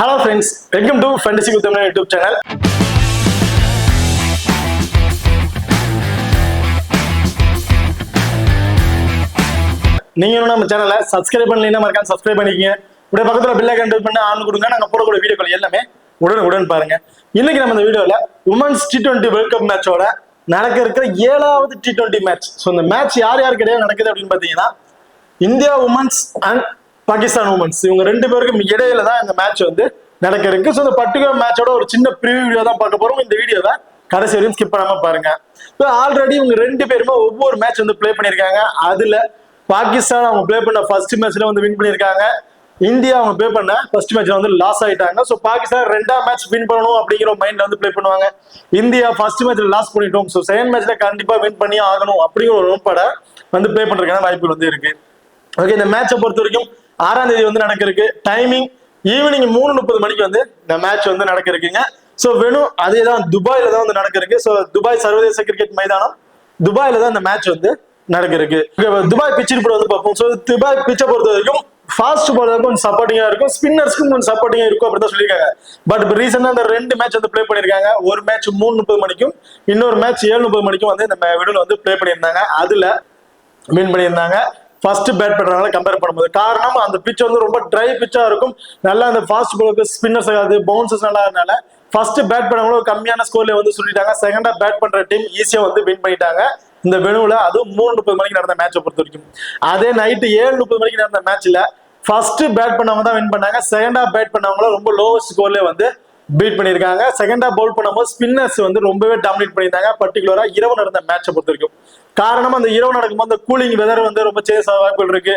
Hello friends, welcome to Fantasy with Tamil YouTube channel. நீங்க நம்ம சேனலை சப்ஸ்கிரைப் பண்ணலைன்னா மறக்காம சப்ஸ்கிரைப் பண்ணிக்கங்க. அப்படியே பக்கத்துல பெல் ஐகான் கிளிக் பண்ணி ஆன் கொடுங்க. நாங்க போடக்கூடிய வீடியோக்கள் எல்லாமே உடனுக்குடன் பாருங்க. இன்னைக்கு நம்ம இந்த வீடியோல உமன்ஸ் T20 வேர்ல்ட் கப் மேட்சோட நடக்க இருக்கிற 7வது T20 மேட்ச். ஸோ இந்த மேட்ச் யார் யாருக்கிடையே நடக்குது அப்படின்னு பாத்தீங்கன்னா India women's and Pakistan women's இவங்க ரெண்டு பேருக்கும் இடையில தான் இந்த மேட்ச் வந்து நடக்க இருக்கு. ஸோ இந்த பர்டிகுலர் மேட்சோட ஒரு சின்ன ப்ரிவியூ வீடியோ தான் பார்க்க போறோம். இந்த வீடியோவை கடைசி வரையும் ஸ்கிப் பண்ணாம பாருங்க. ஆல்ரெடி இவங்க ரெண்டு பேருமே ஒவ்வொரு மேட்ச் வந்து பிளே பண்ணியிருக்காங்க. அதுல பாகிஸ்தான் அவங்க பிளே பண்ண ஃபர்ஸ்ட் மேட்ச்ல வந்து வின் பண்ணியிருக்காங்க. இந்தியா அவங்க பிளே பண்ண ஃபர்ஸ்ட் மேட்ச்ல வந்து லாஸ் ஆயிட்டாங்க. ஸோ பாகிஸ்தான் ரெண்டாம் மேட்ச் வின் பண்ணணும் அப்படிங்கிற மைண்ட்ல வந்து பிளே பண்ணுவாங்க. இந்தியா ஃபர்ஸ்ட் மேட்ச்ல லாஸ் பண்ணிட்டோம், ஸோ செகண்ட் மேட்ச்ல கண்டிப்பா வின் பண்ணி ஆகணும் அப்படிங்கிற ஒரு நோட்பாட வந்து பிளே பண்றதுக்கான வாய்ப்புகள் வந்து இருக்கு. ஓகே, இந்த மேட்சை பொறுத்த வரைக்கும் 6ஆம் தேதி வந்து நடக்க இருக்கு. டைமிங் ஈவினிங் 3:30 மணிக்கு வந்து இந்த மேட்ச் வந்து நடக்க இருக்குங்க. ஸோ வெறும் அதே தான் துபாயில தான் வந்து நடக்க இருக்கு. ஸோ துபாய் சர்வதேச கிரிக்கெட் மைதானம் துபாயில தான் இந்த மேட்ச் வந்து நடக்க இருக்கு. துபாய் பிச் ரிப்போர்ட் வந்து பார்ப்போம். ஸோ துபாய் பிச்சை பொறுத்த வரைக்கும் ஃபாஸ்ட் பாலருக்கும் கொஞ்சம் சப்போர்ட்டிங்கா இருக்கும், ஸ்பின்னர்ஸ்க்கும் கொஞ்சம் சப்போர்ட்டிங்கா இருக்கும் அப்படின்னு சொல்லியிருக்காங்க. பட் இப்போ ரீசெண்டா அந்த ரெண்டு மேட்ச் வந்து பிளே பண்ணியிருக்காங்க. ஒரு மேட்ச் 3:30 மணிக்கும் இன்னொரு மேட்ச் 7:30 மணிக்கும் வந்து இந்த விடுல வந்து பிளே பண்ணியிருந்தாங்க. அதுல வின் பண்ணியிருந்தாங்க. ஃபர்ஸ்ட் பேட் பண்றதுனால கம்பேர் பண்ணும்போது காரணம் அந்த பிச் வந்து ரொம்ப ட்ரை பிச்சா இருக்கும். நல்லா அந்த ஃபாஸ்ட் பாலுக்கு ஸ்பின்னர்ஸ் ஆகாது, பவுன்சஸ் நல்லா இருந்தனால ஃபர்ஸ்ட் பேட் பண்ணவங்களும் கம்மியான ஸ்கோர்ல வந்து சொல்லிட்டாங்க. செகண்டா பேட் பண்ற டீம் ஈஸியா வந்து வின் பண்ணிட்டாங்க இந்த வெனுவுல. அதுவும் 3:30 மணிக்கு நடந்த மேட்சை பொறுத்த வரைக்கும். அதே நைட்டு 7:30 மணிக்கு நடந்த மேட்ச்ல ஃபர்ஸ்ட் பேட் பண்ணவங்க தான் வின் பண்ணாங்க. செகண்டா பேட் பண்ணவங்களும் ரொம்ப லோவஸ்ட் ஸ்கோர்ல வந்து பீட் பண்ணியிருக்காங்க. செகண்டா பவுல் பண்ணும்போது ஸ்பின்னர்ஸ் வந்து ரொம்பவே டாமினேட் பண்ணியிருந்தாங்க. பர்டிகுலரா இரவு நடந்த மேட்சை பொறுத்த வரைக்கும். காரணம் அந்த இரவு நடக்கும்போது அந்த கூலிங் வெதர் வந்து ரொம்ப சேஸ் ஆக வாய்ப்புகள் இருக்கு.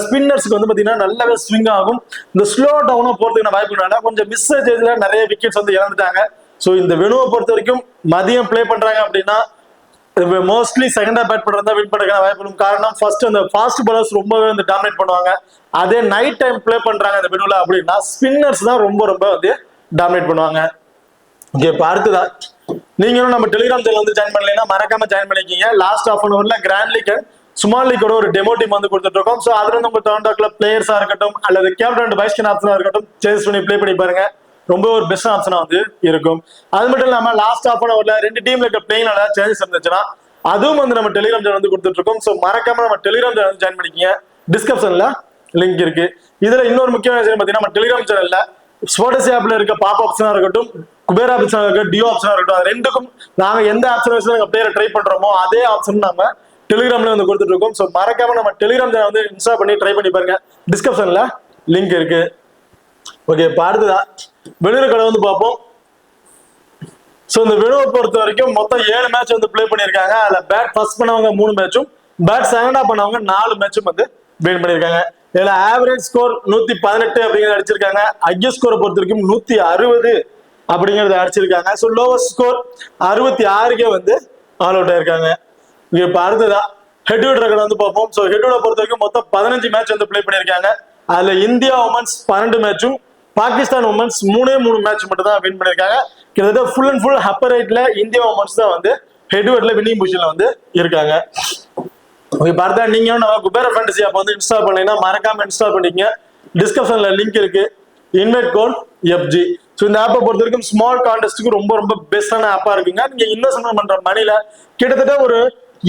ஸ்பின்னர்ஸ்க்கு வந்து பாத்தீங்கன்னா நல்லாவே ஸ்விங் ஆகும். இந்த ஸ்லோ டவுனா போறதுக்கான வாய்ப்புனால கொஞ்சம் மிஸ்ஸேஜ்ல நிறைய விக்கெட்ஸ் வந்து இழந்துட்டாங்க. ஸோ இந்த வெனுவை பொறுத்த வரைக்கும் மதியம் பிளே பண்றாங்க அப்படின்னா மோஸ்ட்லி செகண்டா பேட் பண்றதா வின் பண்றதுக்கான வாய்ப்பு. காரணம் ஃபர்ஸ்ட் அந்த ஃபாஸ்ட் பாலர்ஸ் ரொம்பவே வந்து டாமினேட் பண்ணுவாங்க. அதே நைட் டைம் பிளே பண்றாங்க இந்த வெனுல அப்படின்னா ஸ்பின்னர்ஸ் தான் ரொம்ப வந்து டாமினேட் பண்ணுவாங்க. ஓகே, இப்போ அடுத்ததா நீங்களும் நம்ம டெலிகிராம் சேனல் வந்து ஜாயின் பண்ணலைன்னா மறக்காம ஜாயின் பண்ணிக்கிங்க. லாஸ்ட் ஹாஃப் அன் ஹவர்ல கிராண்ட் லீக் அண்ட் ஸ்மால் லீக்கோட ஒரு டெமோ டீம் வந்து கொடுத்துட்டு இருக்கோம். ஸோ அதுல நம்ம டொரண்டோ பிளேயர்ஸா இருக்கட்டும் அல்லது கேப்டன் வைஸ் கேப்டன் ஆப்ஷனா இருக்கட்டும் சேஸ் பண்ணி பிளே பண்ணி பாருங்க. ரொம்ப ஒரு பெஸ்ட் ஆப்ஷனா வந்து இருக்கும். அது மட்டும் இல்லாம லாஸ்ட் ஹாஃப் அன் ஹவர்ல ரெண்டு டீம்ல இருக்க பிளேயிங்ல சேஞ்சஸ் இருந்துச்சுன்னா அதுவும் வந்து நம்ம டெலிகிராம் சேனல் வந்து கொடுத்துட்டு இருக்கோம். ஸோ மறக்காம நம்ம டெலிகிராம் சேனல் வந்து ஜாயின் பண்ணிக்கிங்க. டிஸ்கிரிப்ஷன்ல லிங்க் இருக்கு. இதுல இன்னொரு முக்கியமான விஷயம் பார்த்தீங்கன்னா நம்ம டெலிகிராம் சேனல்ல ஸ்போர்ட்ஸ் ஆப்ல இருக்க பாப் ஆப்ஷனா இருக்கட்டும், குபேர் ஆப்ஷனா இருக்கட்டும், டியோ ஆப்ஷனா இருக்கட்டும், அது ரெண்டுக்கும் நாங்க எந்த ஆப்ஷன் வச்சு நாங்க பிளேயரை ட்ரை பண்றோமோ அதே ஆப்ஷன் நம்ம டெலிகிராம்ல வந்து கொடுத்துட்டு இருக்கோம். ஸோ மறக்காம நம்ம டெலிகிராம் சேனல் வந்து இன்ஸ்டால் பண்ணி ட்ரை பண்ணி பாருங்க. டிஸ்கிரிப்ஷன்ல லிங்க் இருக்கு. ஓகே, இப்போ அடுத்ததா வெளியூர் கடை வந்து பார்ப்போம். ஸோ இந்த வெனுவை பொறுத்த வரைக்கும் மொத்தம் 7 மேட்ச் வந்து பிளே பண்ணியிருக்காங்க. அதுல பேட் ஃபர்ஸ்ட் பண்ணவங்க 3 மேட்சும் பேட் செகண்டா பண்ணவங்க 4 மேட்சும் வந்து வின் பண்ணியிருக்காங்க. இதுல ஆவரேஜ் ஸ்கோர் 118 அப்படிங்கிறத அடிச்சிருக்காங்க. ஹையஸ்ட் ஸ்கோரை பொறுத்த வரைக்கும் 160 அப்படிங்கறத அடிச்சிருக்காங்க. ஸோ லோவஸ்ட் ஸ்கோர் 66 வந்து ஆல் அவுட் ஆயிருக்காங்க. இப்ப அடுத்ததா ஹெட்வுட் ரெக்கார்ட் வந்து பார்ப்போம். ஸோ ஹெட்வுட பொறுத்த வரைக்கும் மொத்தம் 15 மேட்ச் வந்து பிளே பண்ணியிருக்காங்க. அதுல இந்தியா உமன்ஸ் 12 மேட்சும் பாகிஸ்தான் உமன்ஸ் 3 மேட்ச் மட்டும் தான் வின் பண்ணியிருக்காங்க. கிட்டத்தட்ட ஃபுல் அண்ட் ஃபுல் அப்பர் ரைட்ல இந்தியா உமன்ஸ் தான் வந்து ஹெட்வுட்ல வின்னிங் பொசிஷன்ல வந்து இருக்காங்க. ஓகே, பார்த்தா நீங்க நம்ம குபேர ஃபேண்டசி ஆப் வந்து இன்ஸ்டால் பண்ணீங்கன்னா மறக்காம இன்ஸ்டால் பண்ணிக்கங்க. டிஸ்கிரிப்ஷன்ல லிங்க் இருக்கு. Invite code FG. ஸோ இந்த ஆப்பை பொறுத்த வரைக்கும் ஸ்மால் கான்டெஸ்ட்டுக்கு ரொம்ப பெஸ்டான ஆப்பா இருக்குங்க. நீங்க இன்வெஸ்ட்மெண்ட் பண்ற மணில கிட்டத்தட்ட ஒரு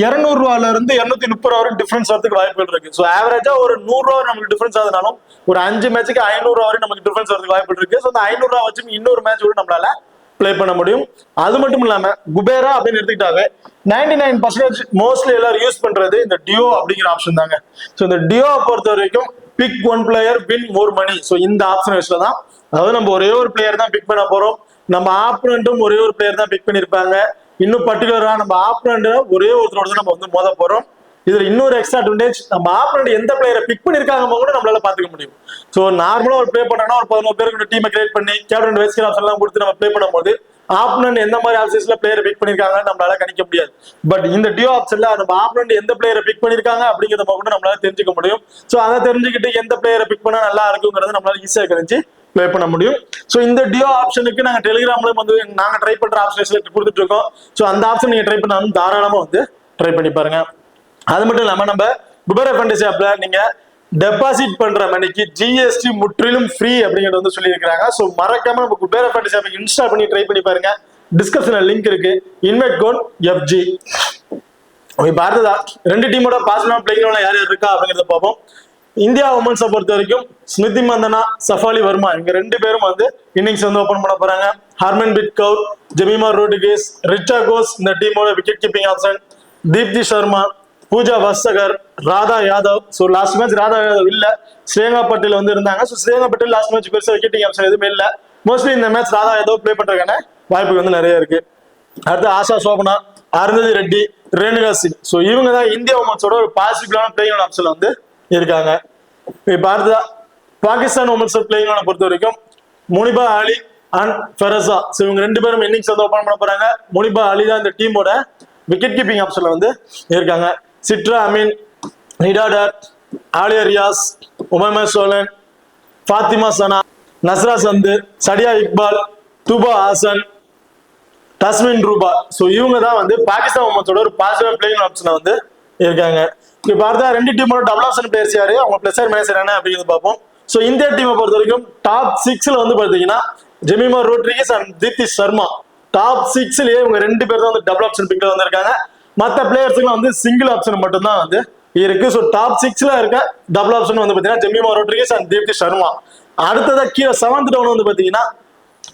200 ரூபாயில இருந்து 230 ரூபா வரைக்கும் டிஃபரன்ஸ் வரதுக்கு வாய்ப்புகள் இருக்கு. ஸோ ஆவரேஜா ஒரு 100 ரூபா நமக்கு டிஃபரன்ஸ் ஆகுதுனாலும் ஒரு 5 மேட்சுக்கு 500 ரூபா வரைக்கும் நமக்கு டிஃபரன்ஸ் வரதுக்கு வாய்ப்புகள் இருக்கு. ஸோ அந்த 500 ரூபா வச்சு இன்னொரு மேட்ச் கூட நம்மளால பிளே பண்ண முடியும். அது மட்டும் இல்லாம குபேரா அப்படின்னு எடுத்துக்கிட்டாவே 99% மோஸ்ட்லி எல்லாரும் யூஸ் பண்றது இந்த டியோ அப்படிங்கிற ஆப்ஷன் தாங்க. ஸோ இந்த டியோ பொறுத்த வரைக்கும் பிக் ஒன் பிளேயர் வின் மோர் மணி. ஸோ இந்த ஆப்ஷன் வச்சுல தான், அதாவது நம்ம ஒரே ஒரு பிளேயர் தான் பிக் பண்ண போறோம். நம்ம ஆப்பனண்ட்டும் ஒரே ஒரு பிளேயர் தான் பிக் பண்ணிருப்பாங்க. இன்னும் பர்டிகுலரா நம்ம ஆப்பனண்ட் ஒரே ஒருத்தரோட தான் நம்ம வந்து மோத போறோம். இதுல இன்னொரு எக்ஸ்ட்ரா அட்வான்டேஜ், நம்ம ஆப்பனண்ட் எந்த பிளேயரை பிக் பண்ணிருக்காங்க கூட நம்மளால பாத்துக்க முடியும். ஸோ நார்மலா ஒரு பிளே பண்ணா ஒரு 11 பேருக்கு டீமை கிரியேட் பண்ணி கேப்டன் வைஸ் கேப்டன் எல்லாம் கொடுத்து நம்ம பிளே பண்ணும்போது ஆப்பனண்ட் எந்த மாதிரி ஆப்ஷன்ஸ்ல பிளேயர் பிக் பண்ணிருக்காங்க நம்மளால கணிக்க முடியாது. பட் இந்த டியோ ஆப்ஷன்ல நம்ம ஆப்பனண்ட் எந்த பிளேயரை பிக் பண்ணிருக்காங்க அப்படிங்கிறத கூட நம்மளால தெரிஞ்சுக்க முடியும். ஸோ அதை தெரிஞ்சுக்கிட்டு எந்த பிளேயரை பிக் பண்ணா நல்லா இருக்குங்கிறத நம்மளால ஈஸியா கணிச்சு பிளே பண்ண முடியும். ஸோ இந்த டியோ ஆப்ஷனுக்கு நாங்க டெலிகிராம்ல வந்து நாங்க ட்ரை பண்ற ஆப்ஷன்ஸ்ல கொடுத்துட்டு இருக்கோம். ஸோ அந்த ஆப்ஷன் நீங்க ட்ரை பண்ணாலும் தாராளமா வந்து ட்ரை பண்ணி பாருங்க. அது மட்டும் இல்லாம நம்ம குபேர ஃபேண்டசி ஆப்ல நீங்க டெபாசிட் பண்ற மணிக்கு ஜிஎஸ்டி முற்றிலும் ஃப்ரீ அப்படிங்கறது வந்து சொல்லியிருக்காங்க. ஸோ மறக்காம நம்ம குபேர ஃபேண்டசி ஆப் இன்ஸ்டால் பண்ணி ட்ரை பண்ணி பாருங்க. டிஸ்கிரிப்ஷன்ல லிங்க் இருக்கு. Invite code FG. இப்ப அடுத்ததா ரெண்டு டீமோட பாசிட்டிவான பிளேயர் யார் யார் இருக்கா அப்படிங்கறத பார்ப்போம். இந்தியா உமன்ஸை பொறுத்த வரைக்கும் ஸ்மிருதி மந்தனா, சஃபாலி வர்மா இவங்க ரெண்டு பேரும் வந்து இன்னிங்ஸ் வந்து ஓபன் பண்ண போறாங்க. ஹர்மன்பிரீத் கவுர், ஜெமிமா ரோட்ரிகஸ், ரிச்சா கோஸ் இந்த டீமோட wicket keeping option. Deepti Sharma, Pooja Vastrakar, Radha Yadav. So last match Radha Yadav இல்ல, ஸ்ரேயா பட்டேல் வந்து இருந்தாங்க. So Shreya Patel last match பெருசா விக்கெட்டிங் ஆப்ஷன் எதுவுமே இல்ல. மோஸ்ட்லி இந்த மேட்ச் ராதா யாதவ் பிளே பண்றதுக்கான வாய்ப்புகள் வந்து நிறைய இருக்கு. அடுத்து ஆஷா சோபனா, அருந்ததி ரெட்டி, ரேணுகா சிங். ஸோ இவங்க தான் இந்தியா உமன்ஸோட ஒரு பாசிட்டிவான பிளேயிங் ஆப்ஷன்ல வந்து இருக்காங்க. இப்ப அடுத்ததா பாகிஸ்தான் உமன்ஸ் பிளேயிங் பொறுத்த வரைக்கும் முனிபா அலி அண்ட் ஃபெரஸா. ஸோ இவங்க ரெண்டு பேரும் இன்னிங்ஸ் வந்து ஓபன் பண்ண போறாங்க. முனிபா அலி தான் இந்த டீமோட விக்கெட் கீப்பிங் ஆப்ஷன்ல வந்து இருக்காங்க. சிட்ரா அமீன், நிடாடர், ஆலியா ரியாஸ், உமைமா சோலன், ஃபாத்திமா சனா, நஸ்ரா சந்து, சடியா இக்பால், துபா ஹாசன், தஸ்மின் ரூபா. ஸோ இவங்க தான் வந்து பாகிஸ்தான் உமன்ஸோட ஒரு பாசிட்டிவ் பிளேயிங் ஆப்ஷன்ல வந்து இருக்காங்க. இப்ப பார்த்தா ரெண்டு டீமோட டபுள் ஆப்ஷன் பிளேயர்ஸ் யாரு, அவங்க பிளஸ் ஆர் மைனஸ் என்ன அப்படிங்கிறது பார்ப்போம். ஸோ இந்தியா டீமை பொறுத்த வரைக்கும் டாப் 6ல வந்து பாத்தீங்கன்னா ஜெமிமா ரோட்ரிகஸ் அண்ட் தீப்தி சர்மா. டாப் 6லயே இவங்க ரெண்டு பேர் தான் வந்து டபுள் ஆப்ஷன் பிக்ல வந்து இருக்காங்க. மற்ற பிளேயர்ஸ்க்குலாம் வந்து சிங்கிள் ஆப்ஷன் மட்டும் தான் வந்து இருக்கு. ஸோ டாப் 6ல இருக்க டபுள் ஆப்ஷன் வந்து பாத்தீங்கன்னா ஜெமிமா ரோட்ரிகஸ் அண்ட் தீப்தி சர்மா. அடுத்ததா கீழே 7th டவுன் வந்து பாத்தீங்கன்னா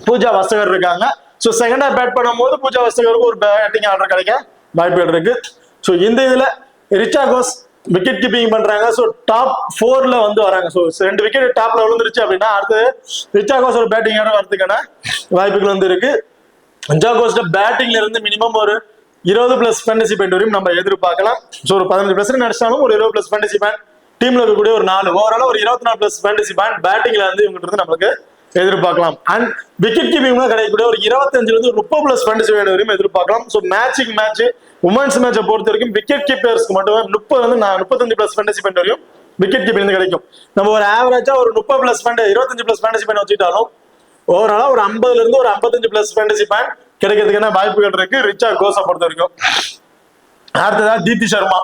பூஜா வஸ்தகர் இருக்காங்க. ஸோ செகண்டா பேட் பண்ணும்போது பூஜா வஸ்தகருக்கு ஒரு பேட்டிங் ஆர்டர் கிடைக்க வாய்ப்புகள் இருக்கு. ஸோ இந்த இதுல ரிச்சா கோஸ் விக்கெட் கீப்பிங் பண்றாங்க. ஸோ டாப் 4ல வந்து வராங்க. ஸோ 2 விக்கெட் டாப்ல விழுந்துருச்சு அப்படின்னா அடுத்து ரிச்சா கோஸ் ஒரு பேட்டிங் ஆட வரதுக்கான வாய்ப்புகள் வந்து இருக்கு. ரிச்சா கோஸ் பேட்டிங்ல இருந்து மினிமம் ஒரு 20+ ஃபேண்டசி பாயிண்ட் வரையும் நம்ம எதிர்பார்க்கலாம். ஸோ ஒரு 15% அடிச்சாலும் ஒரு 20+ ஃபேண்டசி பாயிண்ட், டீம்ல இருக்கக்கூடிய ஒரு 4 ஓவரால் ஒரு 24+ ஃபேண்டசி பாயிண்ட் பேட்டிங்ல வந்து இவங்க இருந்து நமக்கு எதிர்பார்க்கலாம். அண்ட் விக்கெட் கீப்பிங் கிடைக்கக்கூடிய ஒரு 25 30+ ஃபேண்டசி பாயிண்ட் வரையும் எதிர்பார்க்கலாம். ஸோ மேட்சிங் மேட்ச் உமன்ஸ் மேட்சை பொறுத்த வரைக்கும் விக்கெட் கீப்பர்ஸ்க்கு மட்டும் 35+ ஃபேண்டசி பாயிண்ட் வரையும் விக்கெட் கீப்பிங் கிடைக்கும். நம்ம ஒரு ஆவரேஜா ஒரு 30+ ஃபேண்டசி 25+ ஃபேண்டசி பாயிண்ட் வச்சுட்டாலும் ஓவராலா ஒரு 50ல இருந்து ஒரு 55+ ஃபேண்டசி பாயிண்ட் கிடைக்கிறதுக்கான வாய்ப்புகள் இருக்கு ரிச்சா கோஸை பொறுத்த வரைக்கும். அடுத்ததா தீப்தி சர்மா.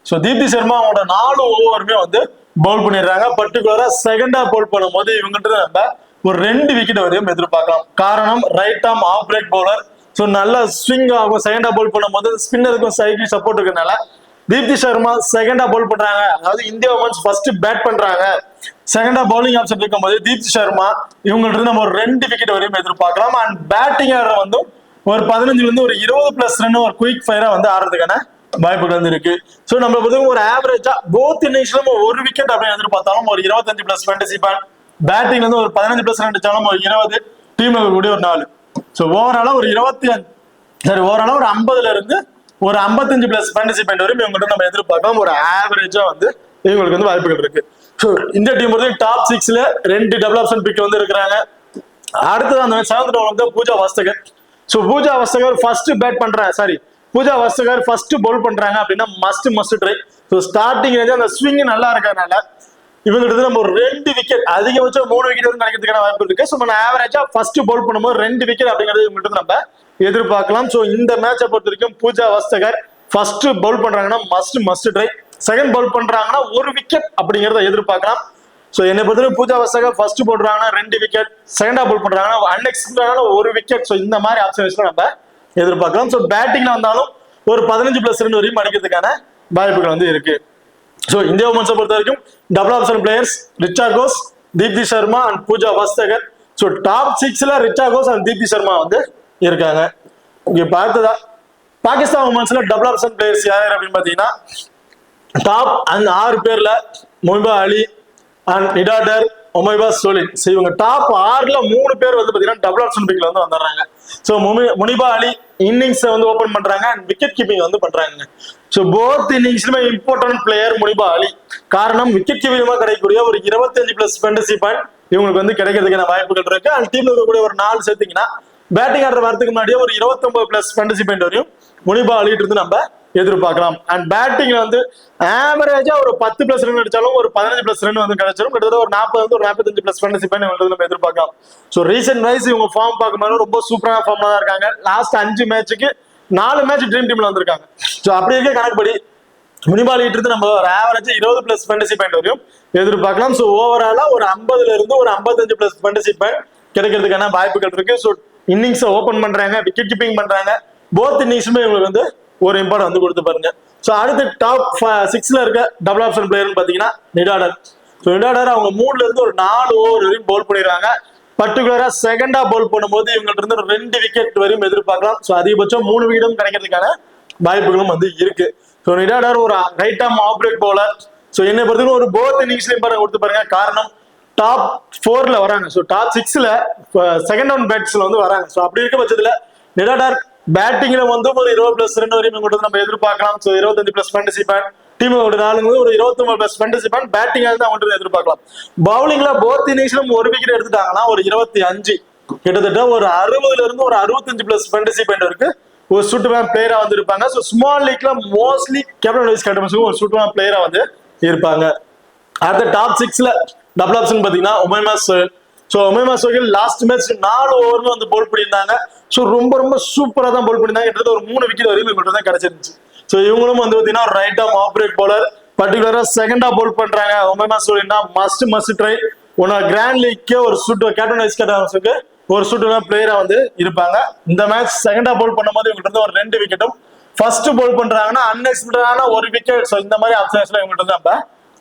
ஸோ தீப்தி சர்மா அவங்களோட 4 ஓவருமே வந்து பவுல் பண்ணிடுறாங்க. பர்டிகுலரா செகண்டா பவுல் பண்ணும்போது இவங்கன்றது நம்ம ஒரு 2 விக்கெட் வரையும் எதிர்பார்க்கலாம். காரணம் right arm off break bowler. So நல்லா ஸ்விங் ஆகும். செகண்டா பவுல் பண்ணும்போது ஸ்பின்னருக்கும் சைக்கிள் சப்போர்ட் இருக்கிறதுனால தீப்தி சர்மா செகண்டா பவுல் பண்றாங்க. அதாவது இந்தியா உமன்ஸ் ஃபர்ஸ்ட் பேட் பண்றாங்க, செகண்டா பவுலிங் ஆப்ஷன் இருக்கும்போது தீப்தி சர்மா இவங்கள்ட்ட நம்ம ஒரு 2 விக்கெட் வரையும் எதிர்பார்க்கலாம். அண்ட் பேட்டிங் ஆடுற வந்து ஒரு 15ல இருந்து ஒரு 20+ ரன் ஒரு குயிக் ஃபயரா வந்து ஆடுறதுக்கான வாய்ப்புகள் வந்து இருக்கு. ஸோ நம்ம ஒரு ஆவரேஜா போத் இன்னிங்ஸ்லும் ஒரு விக்கெட் அப்படின்னு எதிர்பார்த்தாலும் ஒரு 25+ ஃபேண்டசி பாயிண்ட், பேட்டிங்ல இருந்து ஒரு 15+ ரன் அடிச்சாலும் ஒரு 20, டீம்ல கூடிய ஒரு 4. ஸோ ஓவராலா ஒரு 50ல இருந்து ஒரு 55+ ஃபேண்டசி பாயிண்ட் வரையும் இவங்கள்ட்ட நம்ம எதிர்பார்க்கலாம். ஒரு ஆவரேஜா வந்து இவங்களுக்கு வந்து வாய்ப்புகள் இருக்கு. ஸோ இந்த டீம் வந்து டாப் 6ல 2 டபுள் ஆப்ஷன் பிக் வந்து இருக்கிறாங்க. அடுத்தது அந்த 7th டவுன் வந்து Pooja Vastrakar. So Pooja Vastrakar first bat பண்றாங்க, பூஜா வஸ்தகர் ஃபர்ஸ்ட் பவுல் பண்றாங்க அப்படின்னா மஸ்ட் ட்ரை. ஸோ ஸ்டார்டிங் அந்த ஸ்விங் நல்லா இருக்கிறதுனால இவங்களுக்கு நம்ம ஒரு 2 விக்கெட் அதிகபட்சம் 3 விக்கெட் வந்து கிடைக்கிறதுக்கான வாய்ப்பு இருக்கு. ஸோ நம்ம ஆவரேஜா ஃபர்ஸ்ட் பவுல் பண்ணும்போது 2 விக்கெட் அப்படிங்கிறது இவங்களுக்கு நம்ம எதிர்பார்க்கலாம். ஸோ இந்த மேட்சை பொறுத்த வரைக்கும் பூஜா வஸ்தகர் ஃபர்ஸ்ட் பவுல் பண்றாங்கன்னா மஸ்ட் ட்ரை, செகண்ட் பவுல் பண்றாங்கன்னா 1 விக்கெட் அப்படிங்கிறத எதிர்பார்க்கலாம். ஸோ என்னை பொறுத்தவரை பூஜா வஸ்தகர் ஃபர்ஸ்ட் போடுறாங்கன்னா 2 விக்கெட், செகண்டா பவுல் பண்றாங்கன்னா அன்எக்ஸ்பெக்டடான 1 விக்கெட். ஸோ இந்த மாதிரி ஆப்ஷன்ஸ்ல நம்ம எதிர்பார்க்கலாம். ஸோ பேட்டிங்ல வந்தாலும் ஒரு 15+ ரன் வரையும் அடிக்கிறதுக்கான வாய்ப்புகள் வந்து இருக்கு. ஸோ இந்தியா உமன்ஸை பொறுத்த வரைக்கும் double option players Richa Ghosh, Deepti Sharma and Pooja Vastrakar. So top 6ல ரிச்சா கோஸ் அண்ட் தீப்தி சர்மா வந்து இருக்காங்க. இங்க பார்த்ததா பாகிஸ்தான் உமன்ஸ்ல டபுள் ஆப்ஷன் பிளேயர்ஸ் யார் அப்படின்னு பாத்தீங்கன்னா டாப் அந்த 6 பேர்ல முனிபா அலி அண்ட் நிடாடர், உமைபா சோலின். ஸோ இவங்க டாப் 6ல 3 பேர் வந்து பாத்தீங்கன்னா டபுள் ஆப்ஷன் பிக்ல வந்து வந்துடுறாங்க. ஸோ முனிபா அலி இன்னிங்ஸ் வந்து ஓபன் பண்றாங்க அண்ட் விக்கெட் கீப்பிங் வந்து பண்றாங்க. So both இன்னிங்ஸ்லுமே important player Muniba அலி. காரணம் விக்கெட் கீப்பிங் கிடைக்கக்கூடிய ஒரு 25+ ஃபேண்டசி பாயிண்ட் இவங்களுக்கு வந்து கிடைக்கிறதுக்கான வாய்ப்புகள் இருக்கு. அண்ட் டீம்ல இருக்கக்கூடிய ஒரு 4 சேர்த்தீங்கன்னா பேட்டிங் ஆடுற வரதுக்கு முன்னாடியே ஒரு 29+ ஃபேண்டசி பாயிண்ட் வரையும் முனிபா அலிட்டு இருந்து நம்ம எதிர்பார்க்கலாம். அண்ட் பேட்டிங்ல வந்து ஆவரேஜா ஒரு 10+ ரன் அடிச்சாலும் ஒரு 15+ ரன் வந்து கிடைச்சிடும். கிட்டத்தட்ட ஒரு 40 ஒரு 45+ ஃபேண்டசி பாயிண்ட் நம்ம எதிர்பார்க்கலாம். ஸோ ரீசென்ட் வைஸ் இவங்க ஃபார்ம் பார்க்கும்போது ரொம்ப சூப்பரான ஃபார்ம்ல தான் இருக்காங்க. லாஸ்ட் 5 மேட்சுக்கு 4 மேட்ச் ட்ரீம் டீம்ல வந்திருக்காங்க. ஸோ அப்படி இருக்க கணக்குப்படி மினிமால் இருந்து நம்ம ஒரு ஆவரேஜ் 20+ ஃபேண்டசி பாயிண்ட் வரையும் எதிர்பார்க்கலாம். ஸோ ஓவராலா ஒரு 50ல இருந்து ஒரு 55+ ஃபேண்டசி பாயிண்ட் கிடைக்கிறதுக்கான வாய்ப்புகள் இருக்கு. ஸோ இன்னிங்ஸை ஓப்பன் பண்றாங்க, விக்கெட் கீப்பிங் பண்றாங்க, போத் இன்னிங்ஸுமே இவங்களுக்கு வந்து ஒரு இம்பார்ட் வந்து கொடுத்து பாருங்க. ஸோ அடுத்து டாப் 6ல இருக்க டபுள் ஆப்ஷன் பிளேயர்னு பாத்தீங்கன்னா நிடாடர். ஸோ நிடாடர் அவங்க 3ல இருந்து ஒரு 4 ஓவர் வரையும் பவுல் பண்ணிடுறாங்க. பர்டிகுலரா செகண்டா பவுல் பண்ணும்போது இவங்கள்ட்ட இருந்து 2 விக்கெட் வரையும் எதிர்பார்க்கலாம். ஸோ அதிகபட்சம் 3 விக்கெட்டும் கிடைக்கிறதுக்கான வாய்ப்புகளும் வந்து இருக்கு. ஸோ நிடாடர் ஒரு right arm off break bowler. So என்னை பொறுத்தவரைக்கும் ஒரு போத் இன்னிங்ஸ்லயும் கொடுத்து பாருங்க. காரணம் டாப் 4ல வராங்க. ஸோ டாப் 6ல செகண்ட் டவுன் பேட்ஸ்ல வந்து வராங்க. ஸோ அப்படி இருக்க பட்சத்துல நிடாடர் பேட்டிங்ல வந்து ஒரு 20+ ரன் வரையும் நம்ம எதிர்பார்க்கலாம். ஸோ 25+ ஃபேண்டசி பாயிண்ட், டீமோட நாளுங்க ஒரு 21+ ஃபேண்டசி பாயிண்ட் பேட்டிங் தான் அவங்கள்ட்ட எதிர்பார்க்கலாம். பவுலிங்ல போத் இன்னிங்ஸ்லும் ஒரு விக்கெட் எடுத்துட்டாங்கன்னா ஒரு 25, கிட்டத்தட்ட ஒரு 60ல இருந்து ஒரு 65+ ஃபேண்டசி பாயிண்ட் இருக்கு. ஒரு சூட்டுமேன் பிளேயரா வந்து இருப்பாங்க. ஸோ ஸ்மால் லீக்ல மோஸ்ட்லி கேப்டன் வைஸ் கேப்டன்ஸுக்கும் ஒரு சூட்டுமேன் பிளேயரா வந்து இருப்பாங்க. அடுத்த டாப் 6ல டபுள் ஆப்ஷன் பாத்தீங்கன்னா Umaima Sohail. So Umaima Sohail last match 4 ஓவர்ல வந்து பவுல் பண்ணியிருந்தாங்க. ஸோ ரொம்ப சூப்பரா தான் பவுல் பண்ணியிருந்தாங்க. கிட்டத்தட்ட ஒரு 3 விக்கெட் வரையும் இவங்கள்ட்ட தான் கிடைச்சிருந்துச்சு. ஸோ இவங்களும் வந்து பாத்தீங்கன்னா right arm off break bowler, பர்டிகுலரா செகண்டா பவுல் பண்றாங்க. உமைமா சோஹில்னா மஸ்ட் ட்ரை. கிராண்ட் லீக்கே ஒரு சூட்டு கேப்டன் வைஸ் கேப்டன்ஸுக்கு ஒரு சூட்டுனா பிளேயரா வந்து இருப்பாங்க. இந்த மேட்ச் செகண்டா பவுல் பண்ணும்போது இவங்கள்ட்ட இருந்து ஒரு 2 விக்கெட்டும், ஃபர்ஸ்ட் பவுல் பண்றாங்கன்னா அன்எக்ஸ்பெக்டடான ஒரு விக்கெட். ஸோ இந்த மாதிரி ஆப்ஷன்ஸ்ல இவங்கள்ட்ட தான் நம்ம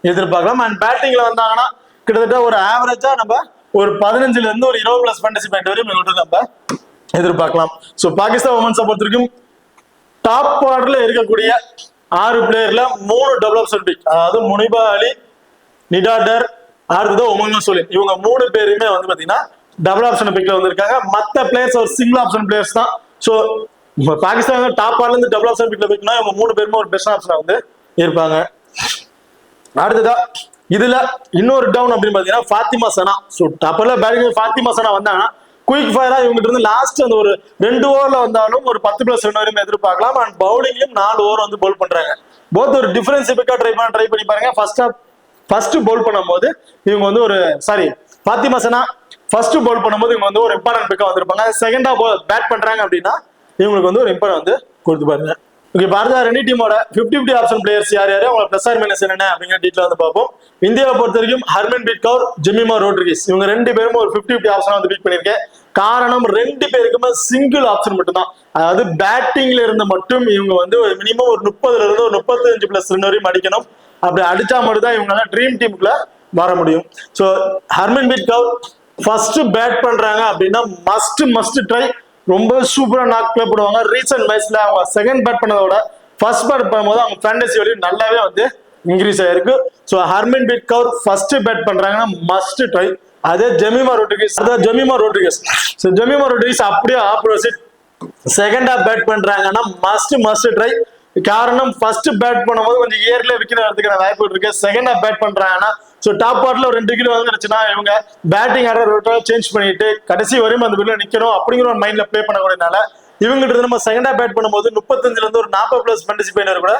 எதிர்பார்க்கலாம். அண்ட் பேட்டிங்ல வந்தாங்கன்னா கிட்டத்தட்ட ஒரு ஆவரேஜா நம்ம ஒரு 15ல இருந்து ஒரு 20+ ஃபேண்டசி பாயிண்ட் வரையும் இவங்கள்ட்ட நம்ம எதிர்பார்க்கலாம். ஸோ பாகிஸ்தான் உமன்ஸை பொறுத்த வரைக்கும் டாப் ஆர்டர்ல இருக்கக்கூடிய 6 பிளேயர்ல 3 டபுள் ஆப்ஷன் பிக், அதாவது முனிபா அலி, நிடாடர், அடுத்தது உமைமா சோஹில், இவங்க 3 பேருமே வந்து பாத்தீங்கன்னா டபுள் ஆப்ஷன் பிக்ல வந்திருக்காங்க. மற்ற பிளேயர்ஸ் ஒரு சிங்கிள் ஆப்ஷன் பிளேயர்ஸ் தான். ஸோ பாகிஸ்தான் டாப் ஆர்டர்ல இருந்து டபுள் ஆப்ஷன் பிக்ல பிக்னா இவங்க 3 பேருமே ஒரு பெஸ்ட் ஆப்ஷனா வந்து இருப்பாங்க. அடுத்ததா இதுல இன்னொரு டவுன் அப்படின்னு பாத்தீங்கன்னா ஃபாத்திமா சனா. ஸோ டாப்ல பேட்டிங் ஃபாத்திமா சனா வந்தாங்கன்னா குயிக் ஃபயரா இவங்ககிட்ட இருந்து லாஸ்ட் அந்த ஒரு 2 ஓவர்ல வந்தாலும் ஒரு 10+ ரன் வரையும் எதிர்பார்க்கலாம். அண்ட் பவுலிங்லயும் 4 ஓவர் வந்து பவுல் பண்றாங்க. போத் ஒரு டிஃபரன்ஸ் பிக்கா ட்ரை பண்ணி பாருங்க. ஃபர்ஸ்ட் பவுல் பண்ணும்போது இவங்க வந்து ஒரு ஃபாத்திமா சனா ஃபர்ஸ்ட் பவுல் பண்ணும்போது இவங்க வந்து ஒரு இம்பார்ட்டன்ட் பிக்கா வந்திருப்பாங்க. செகண்டா பேட் பண்றாங்க அப்படின்னா இவங்களுக்கு வந்து ஒரு இம்பார்ட் வந்து கொடுத்து பாருங்க. ஓகே, பாரத 2 டீமோட 50-50 ஆப்ஷன் பிளேயர்ஸ் யார் அவங்க பிளஸ் ஆர் மைனஸ் என்ன அப்படிங்கிற டீட்டெயில் வந்து பார்ப்போம். இந்தியாவை பொறுத்த வரைக்கும் ஹர்மன்பிரீத் கவுர், ஜெமிமா ரோட்ரிகஸ், இவங்க 2 பேரும் ஒரு 50-50 ஆப்ஷன் வந்து பிக் பண்ணிருக்கேன். காரணம் 2 பேருக்குமே சிங்கிள் ஆப்ஷன் மட்டும் தான். அதாவது பேட்டிங்ல இருந்து மட்டும் இவங்க வந்து மினிமம் ஒரு 30ல இருந்து ஒரு 35+ ரன் வரையும் அடிக்கணும். அப்படி அடிச்சா மட்டும் தான் இவங்க ட்ரீம் டீமுக்குள்ள வர முடியும். So Harmanpreet Kaur first bat பண்றாங்க அப்படின்னா மஸ்ட் ட்ரை. ரொம்ப சூப்பரா நாக் பிளே பண்ணுவாங்க. ரீசன்ட் மேட்ச்ல அவங்க செகண்ட் பேட் பண்ணதோட ஃபர்ஸ்ட் பேட் பண்ணும்போது அவங்க ஃபேண்டசி வேல்யூ நல்லாவே வந்து இன்க்ரீஸ் ஆயிருக்கு. So Harmanpreet Kaur first bad பண்றாங்கன்னா மஸ்ட் ட்ரை. அதே ஜெமிமா ரோட்ரிகஸ் அப்படியே ஆப்போசிட், செகண்டா பேட் பண்றாங்கன்னா மஸ்ட் ட்ரை. காரணம் ஃபர்ஸ்ட் பேட் பண்ணும்போது கொஞ்சம் இயர்ல விக்கெட் வரதுக்கான வாய்ப்பு இருக்கு. செகண்டா பேட் பண்றாங்கன்னா ஸோ டாப் பார்ட்ல ஒரு 2 விக்கெட் வந்துருச்சுன்னா இவங்க பேட்டிங் ஆர்டர் சேஞ்ச் பண்ணிட்டு கடைசி வரையும் அந்த வில்ல நிக்கணும் அப்படிங்கிற ஒரு மைண்ட்ல பிளே பண்ணக்கூடியனால இவங்கிட்ட நம்ம செகண்டா பேட் பண்ணும்போது 35ல இருந்து ஒரு 40+ ஃபேண்டசி பாயிண்ட் கூட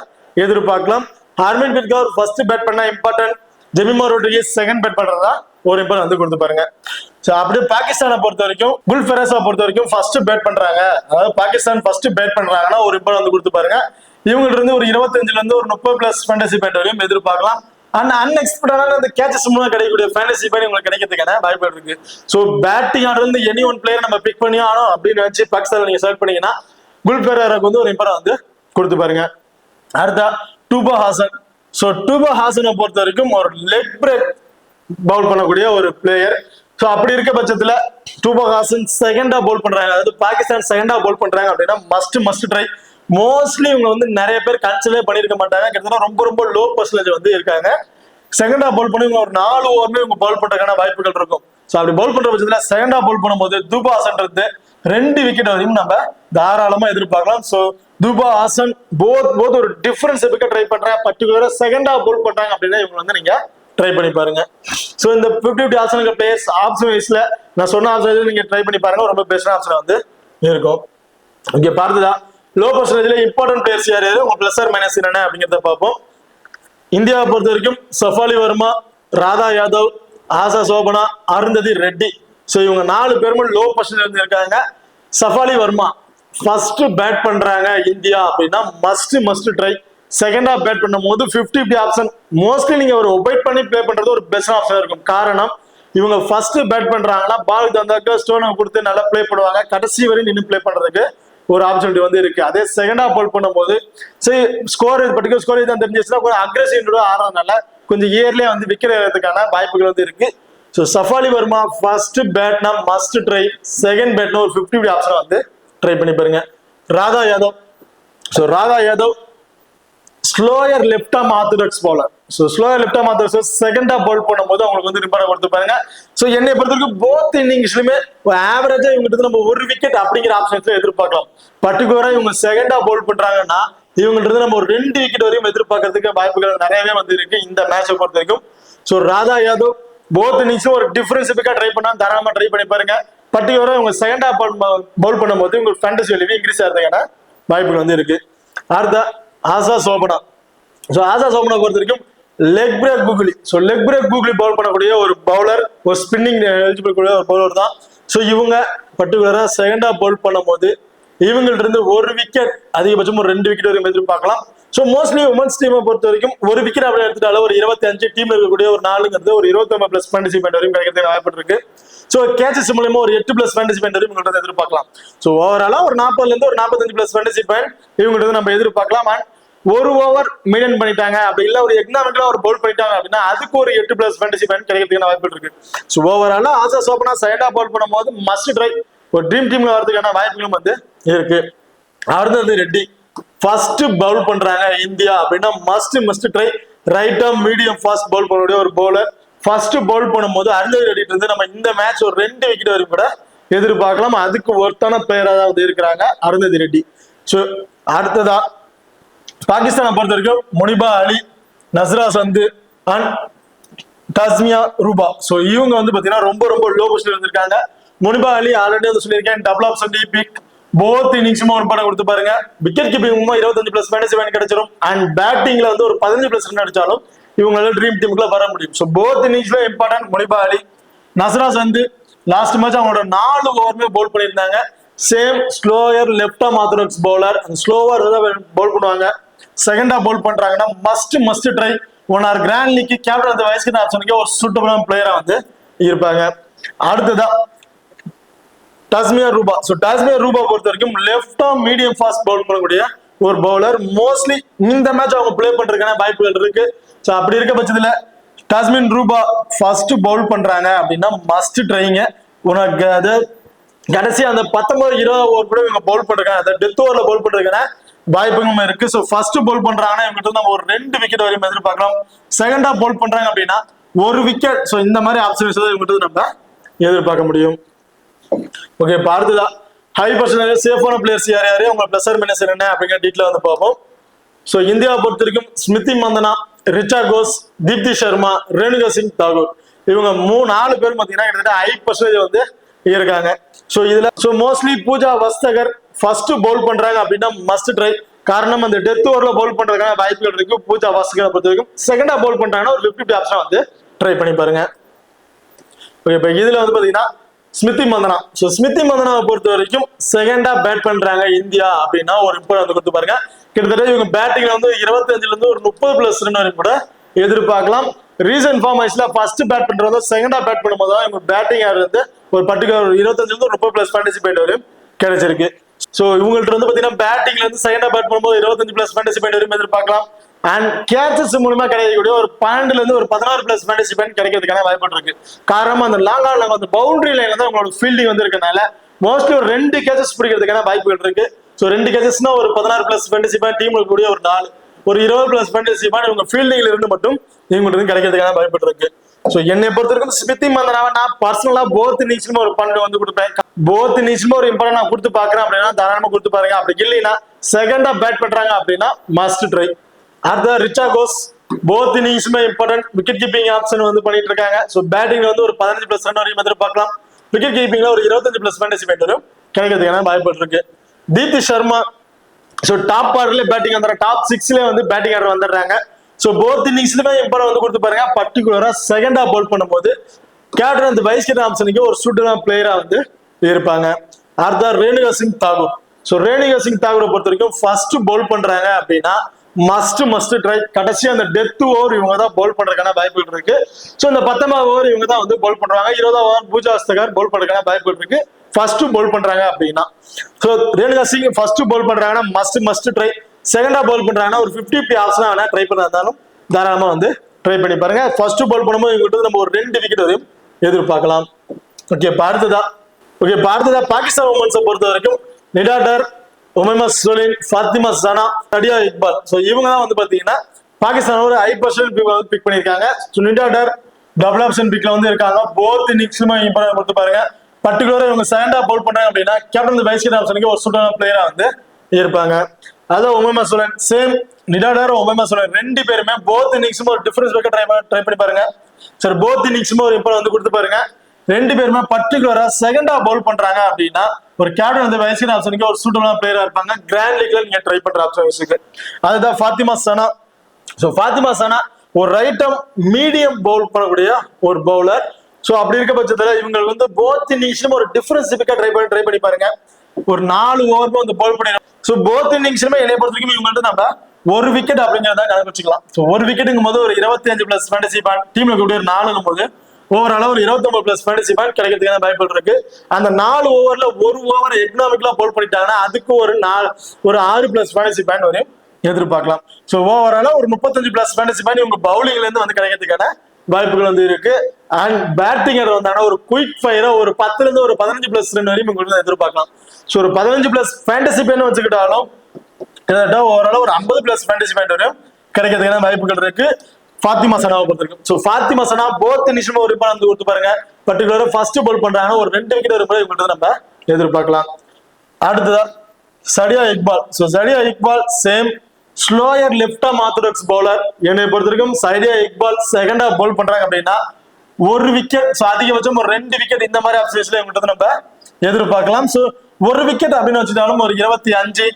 எதிர்பார்க்கலாம். ஹர்மன்பிரீத் கவுர் ஃபர்ஸ்ட் பேட் பண்ணா important, Jemimah Rodrigues second bat பண்றதா ஒரு இம்பார்ட் வந்து கொடுத்து பாருங்க. ஸோ அப்படியே பாகிஸ்தானை பொறுத்த வரைக்கும் குல் ஃபெரஸா பொறுத்த வரைக்கும் ஃபர்ஸ்ட் பேட் பண்றாங்க. அதாவது பாகிஸ்தான் ஃபர்ஸ்ட் பேட் பண்றாங்கன்னா ஒரு இம்பார்ட் வந்து கொடுத்து பாருங்க. இவங்ககிட்ட இருந்து ஒரு 25ல இருந்து ஒரு 30+ ஃபேண்டசி பாயிண்ட் வரையும் எதிர்பார்க்கலாம். அண்ட் அன்எக்ஸ்பெக்டடான அந்த கேச்சஸ் மூலம் கிடைக்கக்கூடிய ஃபேண்டசி பாயிண்ட் உங்களுக்கு கிடைக்கிறதுக்கான வாய்ப்பு இருக்கு. ஸோ பேட்டிங் ஆர்டர்ல இருந்து எனி ஒன் பிளேயர் நம்ம பிக் பண்ணி ஆனோம் அப்படின்னு நினைச்சு பாகிஸ்தான் நீங்க செலக்ட் பண்ணீங்கன்னா குல் ஃபெரஸாக்கு வந்து ஒரு இம்பார்ட் வந்து கொடுத்து பாருங்க. அடுத்தா டூபா ஹாசன். ஸோ டூபா ஹாசனை பொறுத்த வரைக்கும் ஒரு லெக் பிரேக் பவுல் பண்ணக்கூடிய ஒரு பிளேயர். ஸோ அப்படி இருக்க பட்சத்துல டூபா ஹாசன் செகண்டா பவுல் பண்றாங்க, அதாவது பாகிஸ்தான் செகண்டா பவுல் பண்றாங்க அப்படின்னா மஸ்ட் ட்ரை. மோஸ்ட்லி இவங்க வந்து நிறைய பேர் கன்சிடர் பண்ணிருக்க மாட்டாங்க. கிட்டத்தட்ட ரொம்ப லோ பர்சன்டேஜ் வந்து இருக்காங்க. செகண்டா பவுல் பண்ணி இவங்க ஒரு 4 ஓவர்ல இவங்க பவுல் பண்றதுக்கான வாய்ப்புகள் இருக்கும். ஸோ அப்படி பவுல் பண்ற பட்சத்துல செகண்டா பவுல் பண்ணும்போது தூபா ஹாசன் 2 விக்கெட் வரையும் நம்ம தாராளமா எதிர்பார்க்கலாம். ஸோ தூபா ஹாசன் போத் ஒரு டிஃபரன்ஸ் ட்ரை பண்றேன். பர்டிகுலரா செகண்டா பவுல் பண்றாங்க அப்படின்னா இவங்க வந்து நீங்க ட்ரை பண்ணி பாருங்க. ஸோ இந்த 50-50 ஆப்ஷனுக்கு பிளேயர்ஸ் ஆப்ஷன் வைஸ்ல நான் சொன்ன ஆப்ஷன் நீங்க ட்ரை பண்ணி பாருங்க. ரொம்ப பெஸ்ட் ஆப்ஷன் வந்து இருக்கும். இங்க பார்த்ததா லோ பர்சன்டேஜ்ல இம்பார்ட்டன்ட் பிளேயர்ஸ் யார் உங்க பிளஸ் ஆர் மைனஸ் என்ன அப்படிங்கிறத பார்ப்போம். இந்தியாவை பொறுத்த வரைக்கும் சஃபாலி வர்மா, ராதா யாதவ், ஆசா சோபனா, அருந்ததி ரெட்டி. ஸோ இவங்க 4 பேருமே லோ பர்சன்டேஜ் இருக்காங்க. சஃபாலி வர்மா ஃபர்ஸ்ட் பேட் பண்றாங்க இந்தியா அப்படின்னா must try. Second half bat பண்ணும்போது 50-50 ஆப்ஷன் மோஸ்ட்லி நீங்க ஒரு ஒபைட் பண்ணி பிளே பண்றது ஒரு பெஸ்ட் ஆப்ஷன் இருக்கும். காரணம் இவங்க ஃபர்ஸ்ட் பேட் பண்றாங்கன்னா பால் தந்தாக்க ஸ்டோனை கொடுத்து நல்லா பிளே பண்ணுவாங்க, கடைசி வரை நின்று பிளே பண்றதுக்கு ஒரு ஆப்பர்ச்சுனிட்டி வந்து இருக்கு. அதே செகண்ட் ஹாஃப் பால் பண்ணும்போது சரி ஸ்கோர் பர்டிகுலர் ஸ்கோர் தான் தெரிஞ்சிச்சுன்னா கொஞ்சம் அக்ரெசிவ் ஆடுறதுனால கொஞ்சம் இயர்லியா வந்து விற்கிறதுக்கான வாய்ப்புகள் வந்து இருக்கு. ஸோ சஃபாலி வர்மா ஃபர்ஸ்ட் பேட்னா மஸ்ட் ட்ரை, செகண்ட் பேட்னா ஒரு 50-50 ஆப்ஷன் வந்து ட்ரை பண்ணி பாருங்க. Radha Yadav, so Radha Yadav slower left arm orthodox bowler. So slower left arm orthodox second half bowl பண்ணும்போது அவங்களுக்கு வந்து ரிப்போர்ட் கொடுத்து பாருங்க. ஸோ என்னை பொறுத்தவரைக்கும் போத் இன்னிங்ஸ்லுமே ஆவரேஜா இவங்க நம்ம ஒரு விக்கெட் அப்படிங்கிற ஆப்ஷன்ஸ்ல எதிர்பார்க்கலாம். பர்டிகுலரா இவங்க செகண்ட் ஹாஃப் பவுல் பண்றாங்கன்னா இவங்கள்ட்ட நம்ம ஒரு 2 விக்கெட் வரையும் எதிர்பார்க்கறதுக்கு வாய்ப்புகள் நிறையவே வந்து இருக்கு இந்த மேட்சை பொறுத்த வரைக்கும். ஸோ ராதா யாதவ் போத் இன்னிங்ஸும் ஒரு டிஃபரன்ஸிபிக்கா ட்ரை பண்ணா தாராளமா ட்ரை பண்ணி பாருங்க. பர்டிகுலரா இவங்க செகண்ட் ஹாஃப் பவுல் பண்ணும்போது உங்களுக்கு ஃபேண்டசி வேல்யூ இன்க்ரீஸ் ஆகிறதுக்கான வாய்ப்புகள் வந்து இருக்கு. அடுத்த ஆசா சோபனா. ஸோ ஆசா சோபனா பொறுத்த வரைக்கும் leg break googly. So leg break googly bowl பண்ணக்கூடிய ஒரு பவுலர், ஒரு ஸ்பின்னிங் எலிஜிபிள் கூடிய ஒரு பவுலர் தான். ஸோ இவங்க பர்டிகுலரா செகண்ட் ஹாஃப் பவுல் பண்ணும்போது இவங்கள்ட்ட இருந்து ஒரு விக்கெட் அதிகபட்சம் ஒரு 2 விக்கெட் வரைக்கும் எதிர்பார்க்கலாம். ஸோ மோஸ்ட்லி உமன்ஸ் டீமை பொறுத்த வரைக்கும் ஒரு விக்கெட் அப்படி எடுத்துட்டாலும் ஒரு 25 டீம்ல இருக்கக்கூடிய ஒரு 4ங்கிறது ஒரு 29+ ஃபேண்டசி பாயிண்ட் வரைக்கும் கிடைக்கிறதுக்கு வாய்ப்பு இருக்கு. ஸோ கேச்சஸ் மூலமா ஒரு 8+ ஃபேண்டசி பாயிண்ட் வரைக்கும் இவங்கள்ட்ட எதிர்பார்க்கலாம். ஸோ ஓவராலா ஒரு 40ல இருந்து ஒரு 45+ ஃபேண்டசி பாயிண்ட் இவங்கள்ட்ட நம்ம எதிர்பார்க்கலாம். அண்ட் ஒரு ஓவர் மீடியன் பண்ணிட்டாங்க அப்படி இல்ல ஒரு எக்னாமிக்கலா ஒரு பவுல் பண்ணிட்டாங்க அப்படின்னா அதுக்கு ஒரு 8+ ஃபேண்டசி பாயிண்ட் கிடைக்கிறதுக்கான வாய்ப்பு இருக்கு. ஸோ ஓவராலா ஆசா சோபனா செகண்ட் ஹாஃப் பவுல் பண்ணும்போது மஸ்ட் ட்ரை, ஒரு ட்ரீம் டீம்ல வரதுக்கான வாய்ப்புகளும் வந்து இருக்கு. அடுத்தது ரெட்டி ஃபர்ஸ்ட் பவுல் பண்றாங்க இந்தியா அப்படின்னா must try, right arm medium fast bowl பண்ணக்கூடிய ஒரு பவுலர். ஃபர்ஸ்ட் பவுல் பண்ணும்போது அருந்ததி ரெட்டிட்டு இருந்து நம்ம இந்த மேட்ச் ஒரு 2 விக்கெட் வரைக்கும் கூட எதிர்பார்க்கலாம். அதுக்கு ஒருத்தான பிளேயரா தான் இருக்கிறாங்க அருந்ததி ரெட்டி. ஸோ அடுத்ததா பாகிஸ்தானை பொறுத்த வரைக்கும் முனிபா அலி, நஸ்ரா சந்து அண்ட் தஸ்மியா ரூபா. ஸோ இவங்க வந்து பாத்தீங்கன்னா ரொம்ப லோ பொசிஷன்ல இருந்திருக்காங்க. முனிபா அலி ஆல்ரெடி வந்து சொல்லியிருக்கேன் டபுள் ஆப்ஷன் பிக் போத் இன்னிங்ஸும் ஒரு படம் கொடுத்து பாருங்க. விக்கெட் கீப்பிங் 25+ ஃபேண்டசி பாயிண்ட் கிடைச்சிடும். அண்ட் பேட்டிங்ல வந்து ஒரு 15+ ரன் அடிச்சாலும் இவங்களால ட்ரீம் டீமுக்குள்ள வர முடியும். ஸோ போத் இன்னிங்ஸ்ல important Muneeba Ali. Nashra Sandhu last match அவங்களோட 4 ஓவருமே பவுல் பண்ணியிருந்தாங்க. Same slower left arm orthodox bowler, slower bowl பண்ணுவாங்க. செகண்ட் ஹாஃப் பவுல் பண்றாங்கன்னா must try, 1 or grand league captain அந்த வயசுக்கு ஆப்ஷனுக்கு ஒரு சூட்டபிளான பிளேயரா வந்து இருப்பாங்க. அடுத்ததான் டாஸ்மியா ரூபா. ஸோ டாஸ்மியா ரூபா பொறுத்த வரைக்கும் left arm medium fast bowl பண்ணக்கூடிய ஒரு பவுலர். மோஸ்ட்லி இந்த மேட்ச் அவங்க பிளே பண்றதுக்கான வாய்ப்புகள் இருக்கு. ஸோ அப்படி இருக்க பட்சத்துல டாஸ்மின் ரூபா ஃபர்ஸ்ட் பவுல் பண்றாங்க அப்படின்னா மஸ்ட் ட்ரைங்க. உனக்கு அது கடைசி அந்த 19-20 ஓவர் கூட இவங்க பவுல் பண்றாங்க, அந்த டெத் ஓவர்ல பவுல் பண்றதுக்கான வாய்ப்புகளும் இருக்கு. ஸோ ஃபர்ஸ்ட் பவுல் பண்றாங்கன்னா இவங்க நம்ம ஒரு 2 விக்கெட் வரையும் எதிர்பார்க்கலாம். செகண்ட் ஹாஃப் பவுல் பண்றாங்க அப்படின்னா ஒரு விக்கெட். ஸோ இந்த மாதிரி ஆப்ஷன்ஸ் இவங்க நம்ம எதிர்பார்க்க முடியும். ஓகே, அடுத்ததா ஹை பர்சன்டேஜ் சேஃபான பிளேயர்ஸ் யார் உங்க பிளஸ் ஆர் மைனஸ் என்ன அப்படிங்கிற டீட்டெயில் வந்து பார்ப்போம். ஸோ இந்தியாவை பொறுத்த வரைக்கும் ஸ்மிருதி மந்தனா, ரிச்சா கோஸ், தீப்தி சர்மா, ரேணுகா சிங் தாகூர் இவங்க 4 பேர் பார்த்தீங்கன்னா கிட்டத்தட்ட ஹை பர்சன்டேஜ் வந்து இருக்காங்க. ஸோ இதுல mostly Pooja Vastrakar first bowl பண்றாங்க அப்படின்னா மஸ்ட் ட்ரை. காரணம் அந்த டெத் ஓவர்ல பவுல் பண்றதுக்கான வாய்ப்புகள் இருக்கு. பூஜா வஸ்தகரை பொறுத்த வரைக்கும் செகண்ட் ஹாஃப் பவுல் பண்றாங்கன்னா ஒரு 50 ஆப்ஷன் வந்து ட்ரை பண்ணி பாருங்க. ஓகே, இப்போ இதுல வந்து பாத்தீங்கன்னா ஸ்மிருதி மந்தனா. ஸோ ஸ்மிருதி மந்தனாவை பொறுத்த வரைக்கும் செகண்ட் ஹாஃப் பேட் பண்றாங்க இந்தியா அப்படின்னா ஒரு இம்பார்ட்டன் வந்து கொடுத்து பாருங்க. கிட்டத்தட்ட இவங்க பேட்டிங்ல வந்து 25ல இருந்து ஒரு 30+ ரன் வரைக்கும் கூட எதிர்பார்க்கலாம். ரீசன்ட் ஃபார்ம் வைஸ்ல ஃபர்ஸ்ட் பேட் பண்றது செகண்ட் ஹாஃப் பேட் பண்ணும்போது தான் இவங்க பேட்டிங் ஆடுறது ஒரு பர்டிகுலர் 25ல இருந்து ஒரு 30+ ஃபேண்டசி பாயிண்ட் வரையும் கிடைச்சிருக்கு. ஸோ இவங்கள்ட்ட வந்து பாத்தீங்கன்னா பேட்டிங்ல இருந்து செகண்ட் ஹாஃப் பேட் பண்ணும்போது 25+ ஃபேண்டசி பாயிண்ட் வரையும் எதிர்பார்க்கலாம். அண்ட் கேச்சஸ் மூலமா கிடைக்கக்கூடிய ஒரு 12ல இருந்து ஒரு 16+ ஃபேண்டசி பாயிண்ட் கிடைக்கிறதுக்கான வாய்ப்பு இருக்கு. காரணம் அந்த லாங் ஆன்ல வந்து பவுண்டரி லைன்ல தான் உங்களோட ஃபீல்டிங் வந்து இருக்கனால மோஸ்ட்லி ஒரு 2 கேச்சஸ் பிடிக்கிறதுக்கான வாய்ப்புகள் இருக்கு. ஸோ 2 கேச்சஸ்னா ஒரு 16+ ஃபேண்டசி பாயிண்ட், டீம் கூடிய ஒரு 4 ஒரு 20+ ஃபேண்டசி பாயிண்ட் இவங்க ஃபீல்டிங்ல இருந்து மட்டும் இவங்களுக்கு கிடைக்கிறதுக்கான வாய்ப்பு இருக்கு. ஸோ என்னை பொறுத்த வரைக்கும் ஸ்மிருதி மந்தனாவை நான் பர்சனலா போத் இன்னிங்ஸ்லுமே ஒரு பண்டு வந்து கொடுப்பேன். போத் இன்னிங்ஸ்லுமே ஒரு இம்பார்ட்டன் நான் கொடுத்து பாக்குறேன் அப்படின்னா தாராளமா கொடுத்து பாருங்க. அப்படி இல்லைன்னா செகண்ட் ஹாஃப் பேட் பண்றாங்க அப்படின்னா மஸ்ட் ட்ரை. அடுத்த ரிச்சா கோஸ் போத் இன்னிங்ஸுமே இம்பார்ட்டன்ட் விக்கெட் கீப்பிங் ஆப்ஷன் வந்து பண்ணிட்டு இருக்காங்க. ஸோ பேட்டிங்ல வந்து ஒரு 15+ ரன் வரையும் எதிர்பார்க்கலாம். விக்கெட் கீப்பிங்ல ஒரு 25+ ஃபேண்டசி பாயிண்ட் வரும் கிடைக்கிறதுக்கான வாய்ப்பு இருக்கு. தீப்தி சர்மா ஸோ டாப் ஆர்டர்ல பேட்டிங் வந்துடுறாங்க, டாப் 6ல வந்து பேட்டிங் ஆர்டர் வந்துடுறாங்க. ஸோ போத் இன்னிங்ஸ்லுமே இம்பார்ட்டன் வந்து கொடுத்து பாருங்க. பர்டிகுலரா செகண்ட் ஹாஃப் பவுல் பண்ணும்போது கேப்டன் அந்த வைஸ் கேப்டன் ஆப்ஷனுக்கு ஒரு சூட்டரான பிளேயரா வந்து இருப்பாங்க. அடுத்த ரேணுகா சிங் தாகூர். ஸோ ரேணுகா சிங் தாகூரை பொறுத்த வரைக்கும் ஃபர்ஸ்ட் பவுல் பண்றாங்க அப்படின்னா மஸ்ட் ட்ரை. கடைசி அந்த டெத் ஓவர் இவங்க தான் பவுல் பண்றதுக்கான வாய்ப்புகள் இருக்கு. ஸோ இந்த 19வது ஓவர் இவங்க தான் வந்து பவுல் பண்றாங்க. 20வது ஓவர் பூஜா வஸ்தகர் பவுல் பண்றதுக்கான வாய்ப்புகள் இருக்கு. ஃபர்ஸ்ட் பவுல் பண்றாங்க அப்படின்னா ஸோ ரேணுகா சிங் ஃபர்ஸ்ட் பவுல் பண்றாங்கன்னா மஸ்ட் ட்ரை. செகண்டா பவுல் பண்றாங்கன்னா ஒரு 50 ஆப்ஷனா வேணா ட்ரை பண்ணாலும் தாராளமா வந்து ட்ரை பண்ணி பாருங்க. ஃபர்ஸ்ட் பவுல் பண்ணும்போது இவங்க நம்ம ஒரு 2 விக்கெட் வரையும் எதிர்பார்க்கலாம். ஓகே, அடுத்ததா பாகிஸ்தான் உமன்ஸை பொறுத்த வரைக்கும் நிடாடர், உமைமா சோலின், ஃபாத்திமா சனா, சடியா இக்பால். ஸோ இவங்க தான் வந்து பாத்தீங்கன்னா பாகிஸ்தான் ஒரு 5% பிக் பண்ணிருக்காங்க. நிடாடர் டபுள் ஆப்ஷன் பிக்ல வந்து இருக்காங்க. போத் இன்னிங்ஸ்லுமே கொடுத்து பாருங்க. பர்டிகுலரா இவங்க செகண்டா பவுல் பண்றாங்க அப்படின்னா கேப்டன் வைஸ் கேப்டன் ஆப்ஷனுக்கு ஒரு சூட்டான பிளேயரா வந்து இருப்பாங்க. அதான் உமைமா சோலன் சேம். நிடாடர், உமைமா சோலன் 2 பேருமே போத் இன்னிங்ஸும் ஒரு டிஃபரன்ஸ் மேக்கர் ட்ரை பண்ணி பாருங்க. சரி, போத் இன்னிங்ஸும் ஒரு இம்பார்ட் வந்து கொடுத்து பாருங்க. 2 பேருமே பர்டிகுலரா செகண்டா பவுல் பண்றாங்க அப்படின்னா ஒரு கேப்டன் வந்து வைஸ் கேப்டன் ஆப்ஷனுக்கு ஒரு சூட்டபிளான பிளேயரா இருப்பாங்க. கிராண்ட் லீக்ல நீங்க ட்ரை பண்ற ஆப்ஷன்ஸுக்கு அதுதான் ஃபாத்திமா சனா. ஸோ ஃபாத்திமா சனா ஒரு ரைட் ஆர்ம் மீடியம் பவுல் பண்ணக்கூடிய ஒரு பவுலர். ஸோ அப்படி இருக்க பட்சத்துல இவங்களுக்கு வந்து போத் இன்னிங்ஸ்லயும் ஒரு டிஃபரன்ஸ் ட்ரை பண்ணி பாருங்க. ஒரு 4 ஓவர் வந்து பவுல் பண்ணிடும். ஸோ போத் இன்னிங்ஸ்லுமே என்னை பொறுத்த வரைக்கும் இவங்க வந்து நம்ம ஒரு விக்கெட் அப்படிங்கிறத கணக்கு வச்சுக்கலாம். ஸோ ஒரு விக்கெட்டுங்கும் போது ஒரு 25+ ஃபேண்டசி பாயிண்ட் டீம்ல கூட 4ங்கும் போது ஓவரால ஒரு 29+ ஃபேண்டசி பாயிண்ட் கிடைக்கிறதுக்கான வாய்ப்புகள் இருக்கு. அந்த 4 ஓவர்ல ஒரு ஓவர் எக்கனாமிக்கலா பவுல் பண்ணிட்டாங்கன்னா அதுக்கு ஒரு 6+ ஃபேண்டசி பாயிண்ட் வரையும் எதிர்பார்க்கலாம். ஸோ ஓவரால ஒரு 35+ ஃபேண்டசி பாயிண்ட் இவங்க பவுலிங்ல இருந்து வந்து கிடைக்கிறதுக்கான வாய்ப்புகள் வந்து இருக்கு. அண்ட் பேட்டிங்கர் வந்தாங்கன்னா ஒரு குயிக் ஃபயரா ஒரு 10ல இருந்து ஒரு 15+ ரன் வரையும் உங்களுக்கு எதிர்பார்க்கலாம். ஸோ ஒரு 15+ ஃபேண்டசி பாயிண்ட் வச்சுக்கிட்டாலும் ஓவரால ஒரு 50+ ஃபேண்டசி பாயிண்ட் வரையும் கிடைக்கிறதுக்கான வாய்ப்புகள் இருக்கு ஃபாத்திமா சனாவை பொறுத்திருக்கும். ஸோ ஃபாத்திமா சனா போத் இன்னிங்ஸும் ஒரு வந்து கொடுத்து பாருங்க. பர்டிகுலரா ஃபர்ஸ்ட் பவுல் பண்றாங்க ஒரு 2 விக்கெட் வரும் போது இவங்கள்ட்ட நம்ம எதிர்பார்க்கலாம். அடுத்ததா Sadia Iqbal. So Sadia Iqbal same slower left arm orthodox bowler. என்னை பொறுத்திருக்கும் சடியா இக்பால் செகண்டா பவுல் பண்றாங்க அப்படின்னா ஒரு விக்கெட், ஸோ அதிகபட்சம் ஒரு 2 விக்கெட் இந்த மாதிரி ஆப்ஷன்ஸ்ல இவங்கள்ட்ட நம்ம எதிர்பார்க்கலாம். ஸோ ஒரு விக்கெட் அப்படின்னு வச்சுட்டாலும் ஒரு 25.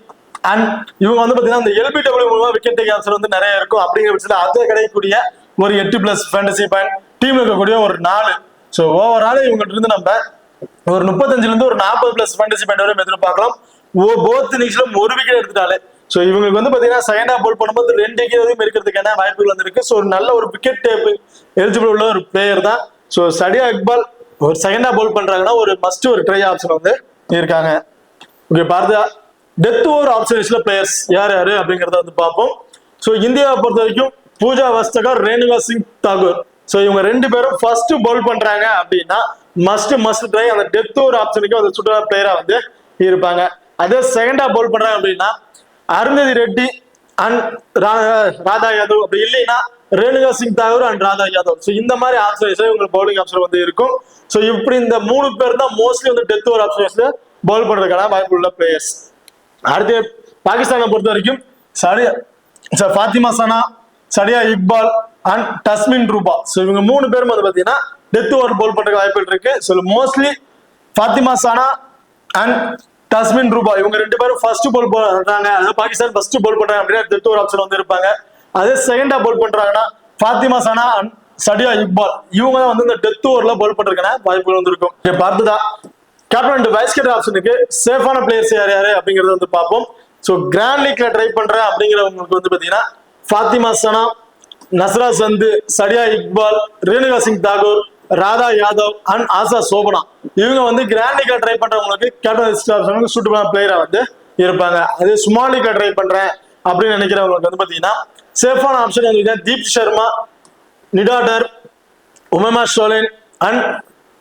அண்ட் இவங்க வந்து பாத்தீங்கன்னா இந்த LBW மூலமா விக்கெட் டேக் ஆப்ஷன் வந்து நிறைய இருக்கும். அப்படிங்கிற பட்சத்தில் அதை கிடைக்கக்கூடிய ஒரு 8+ ஃபேண்டசி பாயிண்ட் டீம் இருக்கக்கூடிய ஒரு 4. ஸோ ஓவரால் இவங்ககிட்ட இருந்து நம்ம ஒரு 35ல இருந்து ஒரு 40+ ஃபேண்டசி பாயிண்ட் வரையும் எதிர்பார்க்கலாம். போத் இன்னிங்ஸ்லும் ஒரு விக்கெட் எடுத்துட்டாலே ஸோ இவங்களுக்கு வந்து பாத்தீங்கன்னா செகண்டா பவுல் பண்ணும்போது 2 விக்கெட் வரையும் இருக்கிறதுக்கான வாய்ப்புகள் வந்து இருக்கு. ஸோ ஒரு நல்ல ஒரு விக்கெட் டேப் எலிஜிபிள் உள்ள ஒரு பிளேயர் தான். ஸோ சடியா இக்பால் ஒரு செகண்டா பவுல் பண்றாங்கன்னா ஒரு மஸ்ட் ஒரு ட்ரை ஆப்ஷன் வந்து இருக்காங்க. ஓகே, பார்த்தா டெத் ஓவர் ஆப்ஷன்ஸ்ல பிளேயர்ஸ் யார் அப்படிங்கறத வந்து பார்ப்போம். ஸோ இந்தியாவை பொறுத்த வரைக்கும் பூஜா வஸ்தகர், ரேணுகா சிங் தாகூர். ஸோ இவங்க 2 பேரும் ஃபர்ஸ்ட் பவுல் பண்றாங்க அப்படின்னா மஸ்ட் ட்ரை அந்த டெத் ஓவர் ஆப்ஷனுக்கு அந்த சுற்றுலா பிளேயரா வந்து இருப்பாங்க. அதே செகண்டா பவுல் பண்றாங்க அப்படின்னா அருந்ததி ரெட்டி அண்ட் ராதா யாதவ். அப்படி இல்லைன்னா ரேணுகா சிங் தாகூர் அண்ட் ராதா யாதவ். ஸோ இந்த மாதிரி ஆப்ஷன்ஸ் உங்களுக்கு பவுலிங் ஆப்ஷன் வந்து இருக்கும். ஸோ இப்படி இந்த 3 பேர் தான் மோஸ்ட்லி வந்து டெத் ஓவர் ஆப்ஷன்ஸ்ல பவுல் பண்றதுக்கான வாய்ப்பு உள்ள பிளேயர்ஸ். அடுத்து பாகிஸ்தானை பொறுத்த வரைக்கும் ஃபாத்திமா சனா, சடியா இக்பால் அண்ட் தஸ்மின் ரூபா. ஸோ இவங்க 3 பேரும் வந்து பாத்தீங்கன்னா டெத் ஓவர் பவுல் பண்றதுக்கு வாய்ப்புகள் இருக்கு. So mostly Fatima Sana and தஸ்மின் ரூபா இவங்க 2 பேரும் ஃபர்ஸ்ட் பவுல் பண்றாங்க. அதாவது பாகிஸ்தான் ஃபர்ஸ்ட் பவுல் பண்றாங்க அப்படின்னா டெத் ஓவர் ஆப்ஷன் வந்து இருப்பாங்க. அதே செகண்டா பவுல் பண்றாங்கன்னா ஃபாத்திமா சனா அண்ட் சடியா இக்பால் இவங்க தான் வந்து இந்த டெத் ஓவர்ல பவுல் பண்றதுக்கான வாய்ப்புகள் வந்து இருக்கும். பார்த்ததா கேப்டன் அண்ட் வைஸ் கேப்டன் ஆப்ஷனுக்கு சேஃபான பிளேயர்ஸ் யார் அப்படிங்கறத வந்து பார்ப்போம். ஸோ கிராண்ட் லீக்ல ட்ரை பண்றேன் அப்படிங்கிறவங்களுக்கு வந்து பாத்தீங்கன்னா ஃபாத்திமா சனா, நஸ்ரா சந்து, சடியா இக்பால், ரேணுகா சிங் தாகூர், ராதா யாதவ் அண்ட் ஆசா சோபனா இவங்க வந்து கிராண்ட் லீக்ல ட்ரை பண்றவங்களுக்கு கேப்டன் சூட்டபிளான பிளேயரா வந்து இருப்பாங்க. அதே ஸ்மால் லீக்ல ட்ரை பண்றேன் அப்படின்னு நினைக்கிறவங்களுக்கு வந்து பாத்தீங்கன்னா சேஃபான ஆப்ஷன் வந்து தீப்தி சர்மா, நிடாடர், உமைமா சோலின் அண்ட்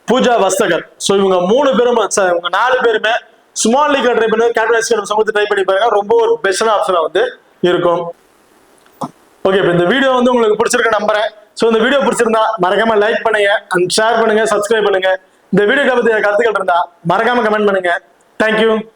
பூஜா வஸ்தகர். ஸோ இவங்க 3 பேரும் இவங்க 4 பேருமே ஸ்மால் லீக்ல ட்ரை பண்ணி கேப்டன் சமூகத்தை ட்ரை பண்ணி பாருங்க. ரொம்ப ஒரு பெஸ்டான ஆப்ஷனா வந்து இருக்கும். ஓகே, இப்போ இந்த வீடியோ வந்து உங்களுக்கு பிடிச்சிருக்க நம்புறேன். ஸோ இந்த வீடியோ பிடிச்சிருந்தா மறக்காம லைக் பண்ணுங்க அண்ட் ஷேர் பண்ணுங்க, சப்ஸ்கிரைப் பண்ணுங்க. இந்த வீடியோ பத்தி கருத்துக்கள் இருந்தா மறக்காம கமெண்ட் பண்ணுங்க. தேங்க்யூ.